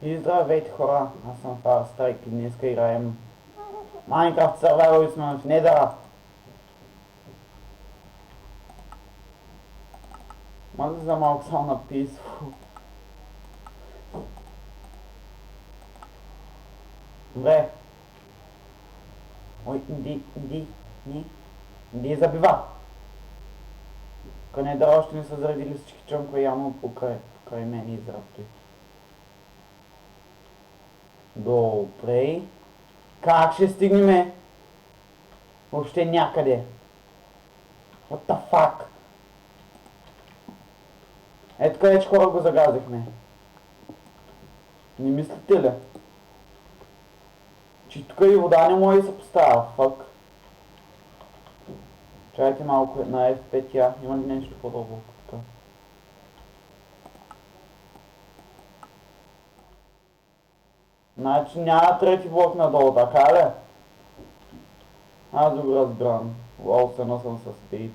И здравейте хора, аз съм Фарстрайк и днес играем Minecraft Survival и сме в Недъра. Може да за малко само на Peaceful. Добре. Ой, иди забива. Към Недъра още не са заредили всички чънкове явно покрай мен и израбли. Добре. Как ще стигнем? Въобще някъде. What the fuck? Ето къде че хора го загазихме. Не мислите ли? Че тук и вода не може да се поставя, фак. Чакайте малко на F5 я, има ли нещо по-дълго тук? Значи няма трети блок надолу, така ли? Аз го разбрам. Лол, се носам с бейт.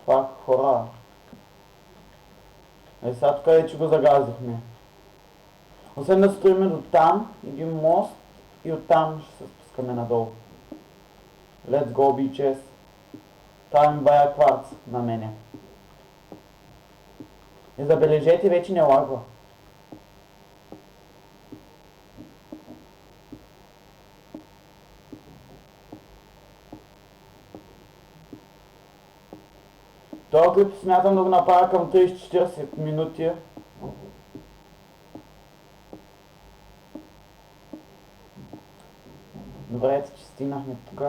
Фак, хора. Е, сега тук вече го загазихме. Освен да строиме до там, един мост и оттам ще се спускаме надолу. Let's go, bitches. Там ми бая кварц на мене. И забележете, вече не лагва. Този клип смятам да го направя към 30-40 минути. Добре, ето, че стигнахме тук.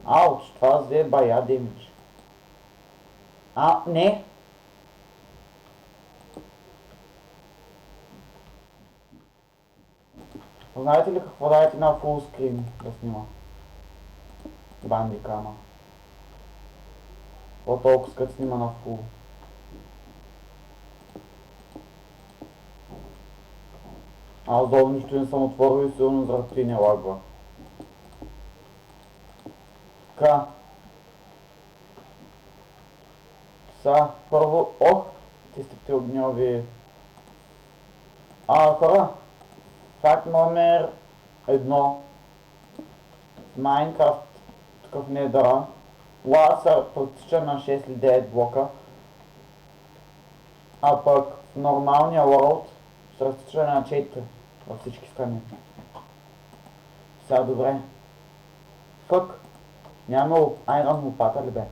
Ауч, това взе бая демидж. Не! Знаете ли какво дайте на фул скрин да снима? Бандикама. По-толкова скът снима на фул. Аз долу нищо не съм отворил и силно заради ти не лагва. Така. Първо... Ти сте огньови. Хора. Факт номер 1. В Майнкрафт, тук в Недъра, лава се протича на 6 или 9 блока, а пък в нормалния world се разтича на 4 във всички страни. Сега добре. Фък, няма айрон лопата ли бе?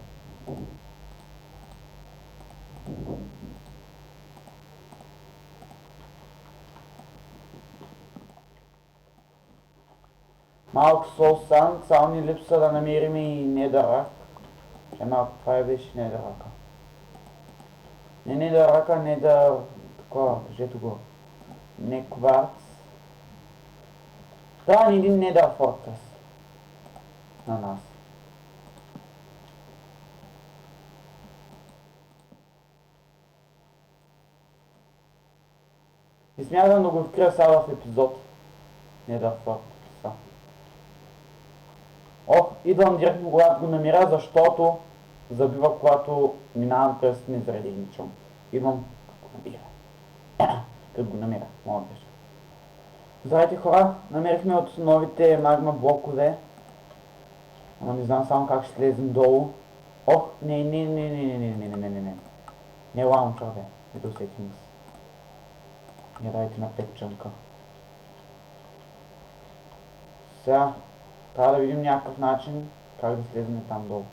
Малко сол санд, само ни липсва да намерим и недърак. Че малко това беше недърака. Не недърака, недър... Такова, кажете го. Не кварц. Трябва ни един недър фортрес. На нас. И смятам да го открия сега в епизод. Недър фортрес. Идвам директно когато го намеря, защото забива, когато минавам през незаредени чон. Идвам като го намеря. Мога беше. Здравейте хора, намерихме от новите магма блокове. Ама не знам само как ще слезем долу. Не. Не лаунчър бе. Не досетим се. Не дайте на 5 чънка. Сега трябва да видим някакъв начин как да слезем там долу.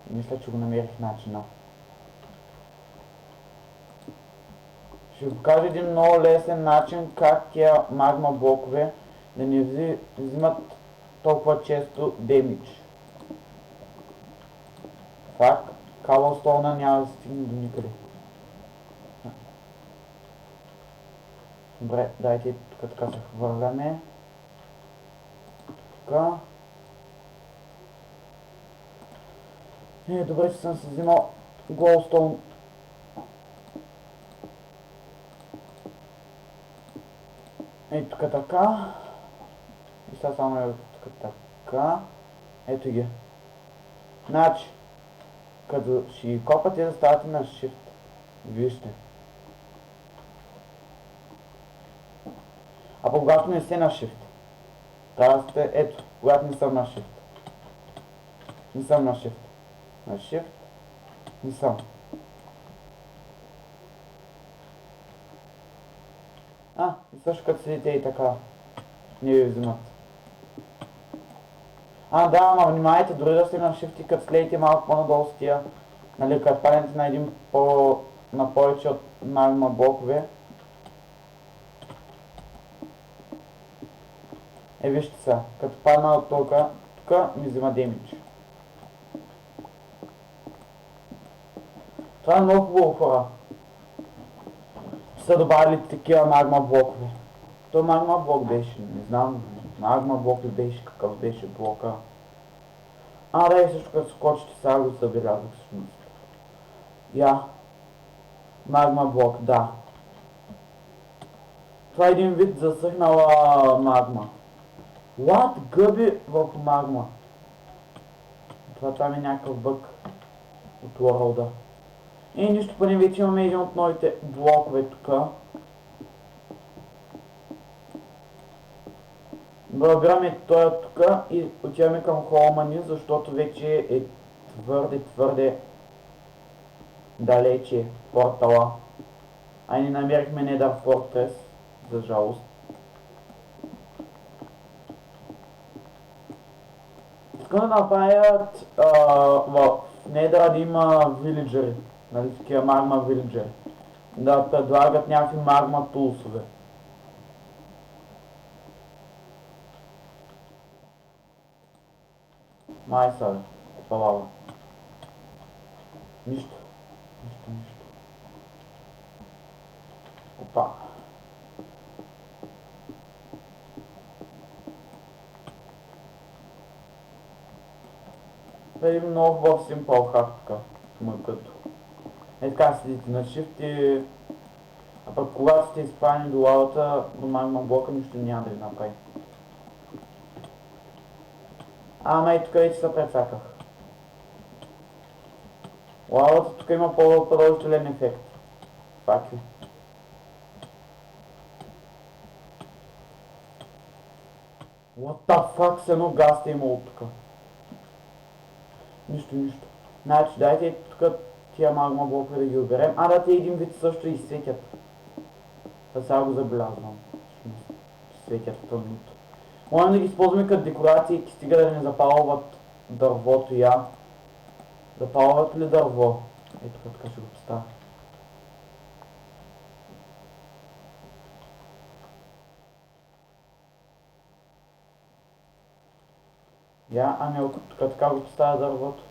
Мисля, че го намерих начина. Ще ви покажа един много лесен начин как тия магма блокове да не взимат толкова често демидж. Факт, каблстоуна няма да стигне до никъде. Добре, дайте тук така се хвърляме. Така. Добре, че съм си взимал голстоун. Тук така. И сега само тук така. Ето ги. Значи, като ще ги копате, заставате на Shift. Вижте. А когато не сте на Shift, трябва да сте, ето, когато не съм на Shift. Не съм на Shift. На Shift. Не съм. И също като седите и така. Не ви взимат. Да, ама внимайте, дори да сте на Shift и като слеете малко по-надолу с тия, нали, като паднете на един на повече от магма блокове. Вижте сега, като падна от тук ми взима демидж. Това е много хубаво, хора. Са добавили такива магма блокове. Той магма блок беше, не знам, магма блок ли беше, какъв беше блока. Да, и също като скочите, сега го забелязах всъщност. Магма блок, да. Това е един вид засъхнала магма. What? Гъби върху магма. Това там е някакъв бък от World-а. Нищо пъне вече имаме един от новите блокове тук. Брабираме той от тук и отиваме към Холмани, защото вече е твърде далече портала. Не намерихме Nether Fortress, за жалост. Искам да направят в Nether да има вилиджери, нали, такива магма вилиджери. Да предлагат някакви магма тулсове. Май са, бе. Палава. Нищо. Опа. Да има много хубав Simple Hack така, като. Така седите на Shift и... А пък когато сте изправени до лавата, до магма блока, нищо няма да ви направи. И тук вече се прецаках. Лавата тук има по-продължителен ефект. Факи. What the fuck, с едно газ сте имало тук. Нищо. Значи, дайте тук тия магма блокове да ги оберем. Да, те един вид също изсветят. Сега го забелязвам. Светят тъмното. Можем да ги използваме като декорации, стига да не запалват дървото Запалват ли дърво? Ето така ще го поставя. Тук така го поставя дървото.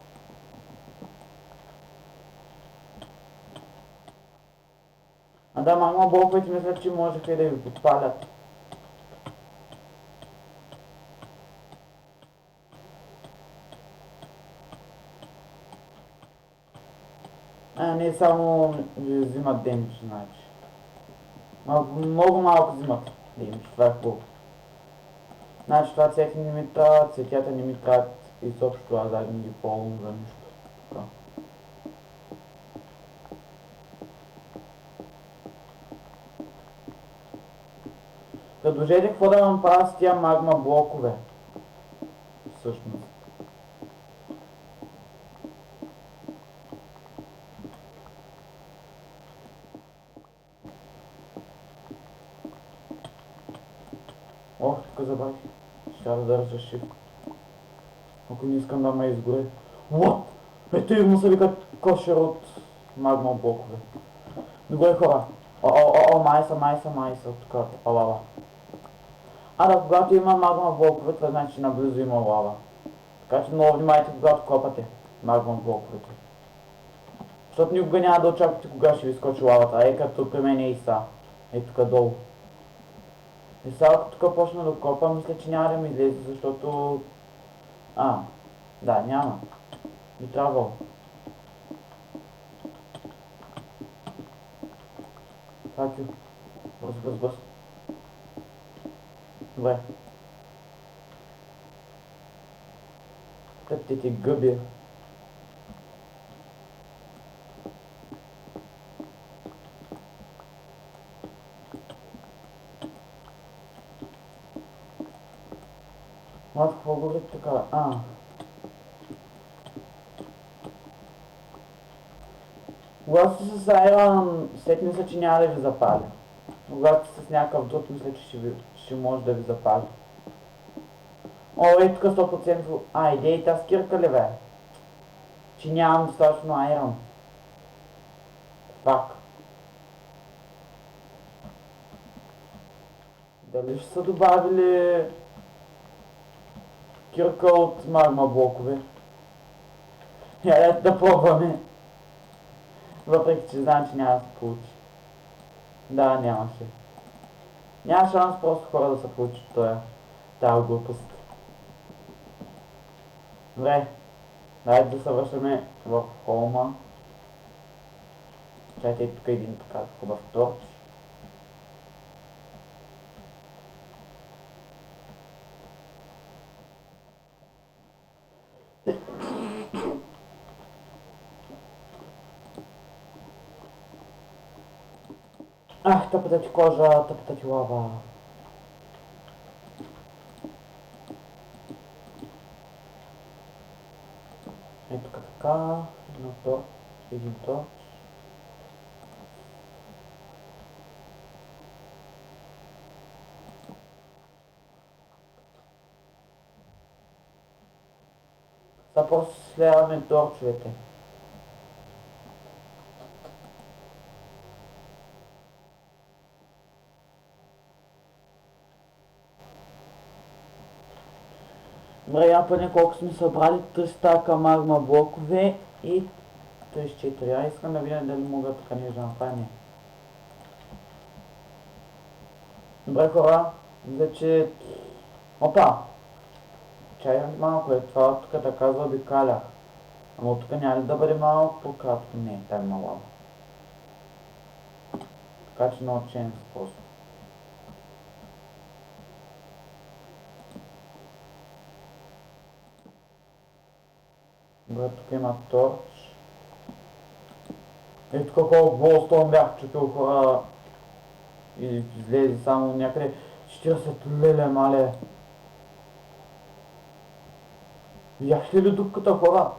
Да, магма блоковете мисля, че можеха и да ви подпалят. Не само ви взимат демидж, значи. Много малко взимат демидж, това е хубаво. Значи това цвети не ми трябват, цветята не ми трябват изобщо, аз даже не ги ползвам за нищо. Предложете какво да вам правя с тия магма блокове. Всъщност. Тук забавих. Ще да държа Shift. Ако не искам да ме изгоре. What? Ето и му се вика кошер от магма блокове. Добре, хора. Майса, тук лава. Когато има магма блокове, това значи, че наблизо има лава. Така че много внимайте, когато копате магма блоковете. Защото никога няма да очаквате кога ще ви скочи лавата, като при мен и са. Тук долу. И сега ако тук почна да копа, мисля, че няма да ми излезе, защото... Да, няма. Не трябва. Факю. Бърз. Добре. Тъптите гъби. Мат, какво гори така? Когато си с Айрон, след мисля, че няма да ви запаля. Когато си с някакъв друг, мисля, че ще може да ви запаля. О, тук 100%. Идеята с кирка ли бе? Че нямам достатъчно Айрон. Фак. Дали ще са добавили кирка от магма блокове? Да пробваме. Въпреки, че знам, че няма да се получи. Да, нямаше. Няма шанс просто хора да се получи тази глупост. Добре. Дайте да се вършаме в холма. Чайте тук един така хубав торч. Тъпата ти кожа, тъпата ти лава. Ето така, един торч. Сега просто сляваме торчовете. Добре, я поне колко сме събрали 300 магма блокове и 34. Искам да видя дали мога така не да направя. Добре хора, мисля, че... Опа! Чай малко това тук така заобикалях. Ама тук няма ли да бъде малко по-кратко? Не, тая е малко. Така че много чен просто. Добре, тук има торч. Ето колко болстон бях чупил хора. И излезе само някъде 40 леле, мале. Видяхте ли дупката хора?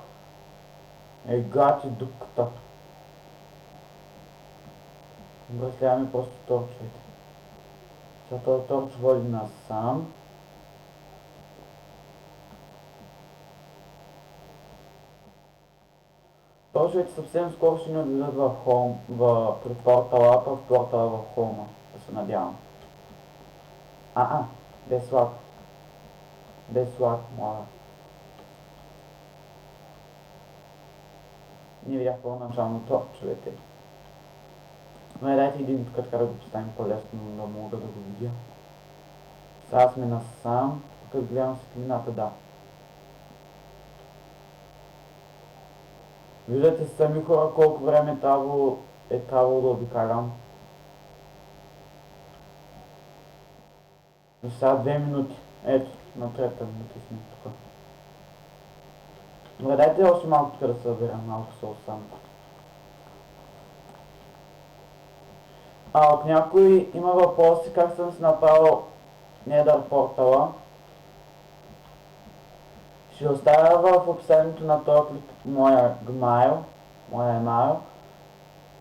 Гати дупката. Добре, сляваме просто торчовете. Сега този торч води насам. Торчовете съвсем скоро ще ни отведат в холм, при портала, пък портала в холма. Да се надявам. Без лак. Без лак, моля. Не видях първоначално торчовете. Но дайте един тук така да го поставим по-лесно, да мога да го видя. Сега сме насам, тук гледам светлината, да. Виждате сами хора колко време е трябвало да обикалям. Но сега 2 минути. Ето, на 3-та минута сме тук. Добре, дайте още малко тук да се съберем, малко сол сам. Ако някой има въпроси как съм си направил Nether портала, ще оставя в описанието на този клип моя емайл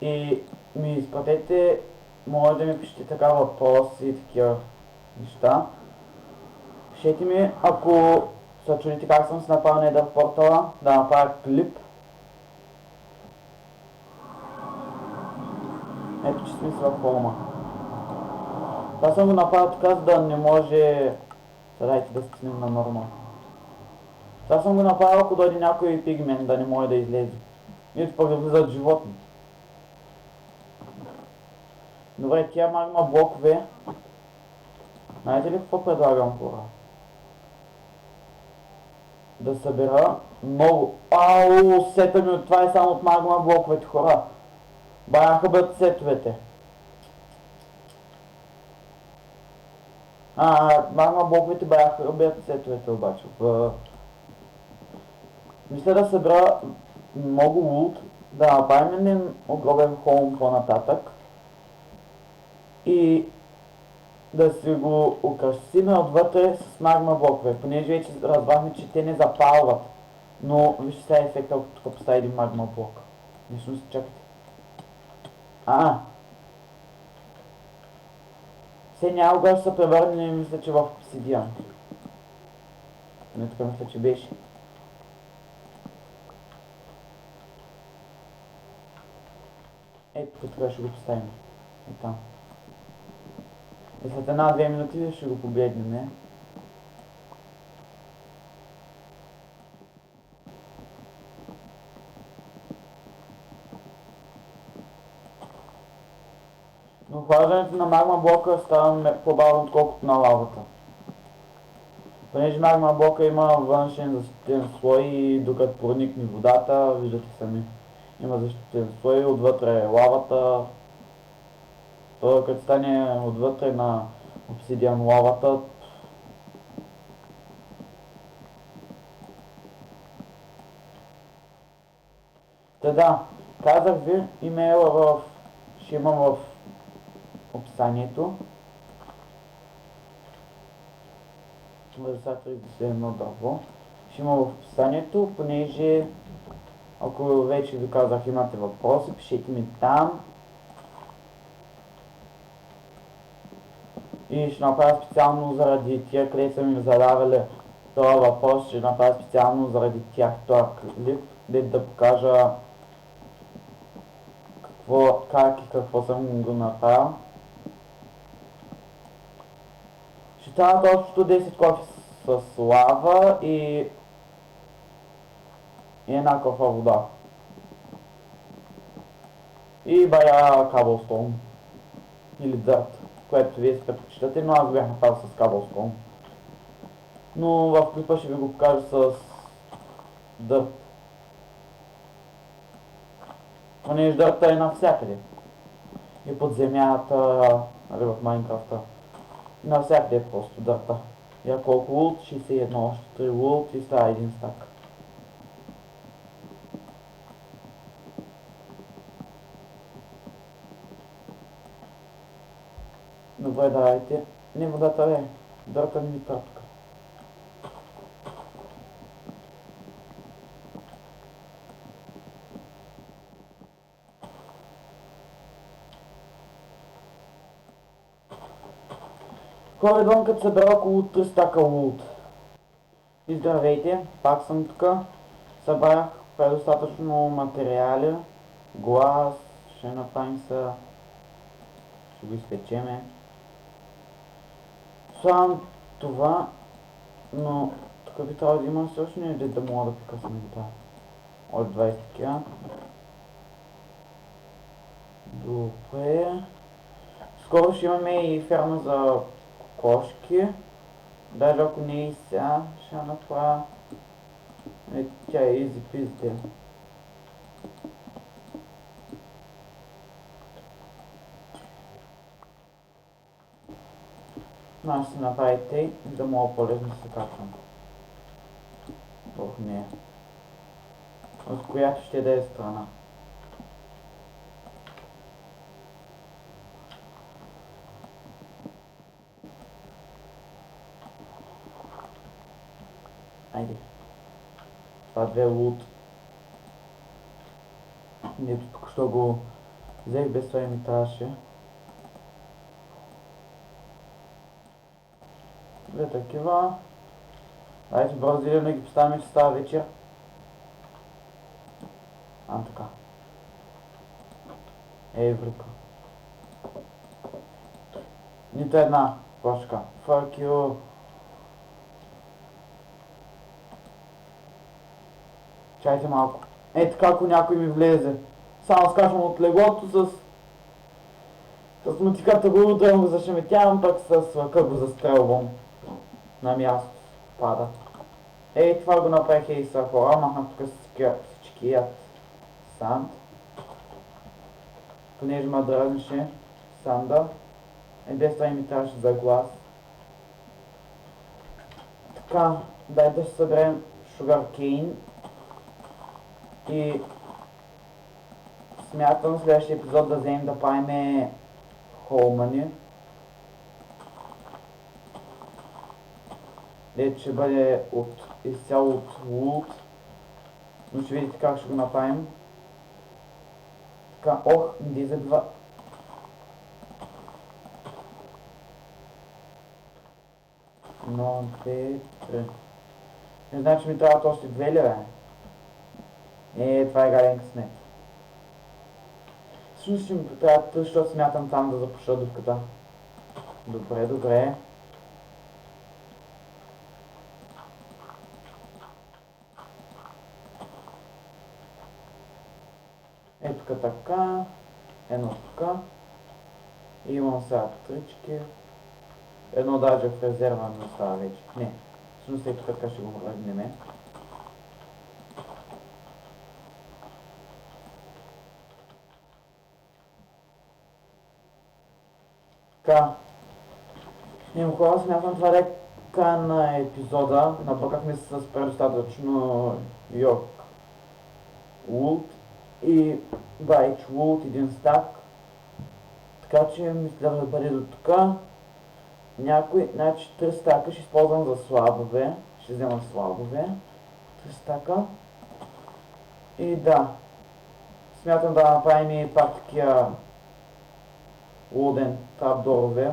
и ми изпратете, може да ми пишете така въпроси и такива неща. Пишете ми, ако се чудите как съм си направил Nether портала, да направя клип. Ето, че сме си в холма. Това съм го направил така, за да не може... Дайте да стигнем на норма. Това съм го направил, ако дойде някой пигмент, да не може да излезе. Нито пък да влизат животни. Добре, тия магма блокове. Знаете ли какво предлагам, хора? Да събера много... Сета ми от това е само от магма блоковете, хора. Баяха бъдат сетовете. Магма блоковете баяха бъдат сетовете обаче. Мисля да събера много лут, да направим един огромен холм по-нататък и да си го украсиме отвътре с магма блокове, понеже вече разбрахме, че те не запалват. Но вижте сега ефекта, ако тук поставя един магма блок. Нещо си чакайте. Все някога ще се превърне, мисля, че в обсидиан. Не, тук мисля, че беше. Ето тук ще го поставим. И там. И след 1-2 минути ще го погледнем, не? Но охлаждането на магма блока става по-бавно, отколкото на лавата. Понеже магма блока има външен защитен слой и докато проникне водата, виждате сами, има защитен слой, отвътре е лавата. То като стане отвътре на обсидиан лавата, да, казах ви, имейла ще имам в описанието. Едно дърво. Ще има в описанието, понеже ако вече ви казах имате въпроси, пишете ми там. И ще направя специално заради тия, където са ми задавали този въпрос, ще направя специално заради тях този клип, да покажа как и какво съм го направил. Ще трябва общо 10 кофи с лава и една кофа вода. И бая каблстоун. Или дърт, което вие се предпочитате, но аз бях направил с каблстоун. Но в клипа ще ви го покажа с дърт. Понеже дърта е навсякъде. И под земята, нали в Майнкрафта. Навсякъде е просто дърта. Я колко лут? 61, още 3 лут и става един стак. Добре, давайте. Не водата бе. Дърта не ми търпка. Горе-долу като събера около 3 стака лут. И здравейте, пак съм тук. Събрах предостатъчно материали. Глас, ще направим са... Ще го изпечеме. Слагам това, но тук би трябвало да има също не да мога да прекъсвам вода. От 20 такива. Добре. Скоро ще имаме и ферма за кошки. Даже ако не и сега, ще направя... Тя е easy peasy. Аз ще направите и да мога по-лесно да се качвам в нея. От която ще да е страна. Айде. Това 2 лут. Ето тук що го взех без това и ми трябваше. 2 такива. Дайте бързо да ги поставим, че става вечер. Така. Еврика. Нито една кошка. Fuck you. Чайте малко. Така ако някой ми влезе. Само скачвам от леглото с мотиката го удрям, го зашеметявам, пък с лъка го застрелвам. На място пада. Това го направих и са хора, махнах тук всичкият санд. Понеже ме дразнеше санда. Без това ми трябваше за глас. Така, дай да съберем sugarcane. И смятам следващия епизод да вземем да правим холмани. Дето ще бъде изцяло от лут. Но ще видите как ще го направим. Така, ох, не изядва. Едно, две, три. Не знам, че ми трябват още две ли, бе? Това е гаден късмет. Всъщност ще ми трябва тъж, защото смятам там да запуша дупката. Добре, добре. Ето така. Едно така. И имам сега трички. Едно даже в резерва не остава вече. Не. Всъщност ето така ще го мръгнем. Така. Нема хора, смятам това е края на епизода. Набъркахме се с предостатъчно йорк лут и байч лут, един стак. Така че мисля да бъде до тук. Някой, значи 3 стака ще използвам за слабове. Ще взема слабове. 3 стака. И да. Смятам да направим и пак такива луден трапдорове.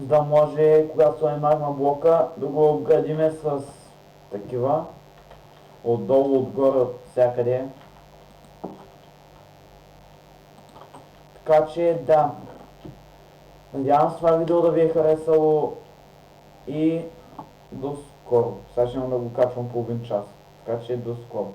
За да може, когато сложим магма блока, да го обградиме с такива. Отдолу, отгоре, от всякъде. Така че да. Надявам се това видео да ви е харесало и до скоро. Сега ще имам да го качвам половин час. Така че до скоро.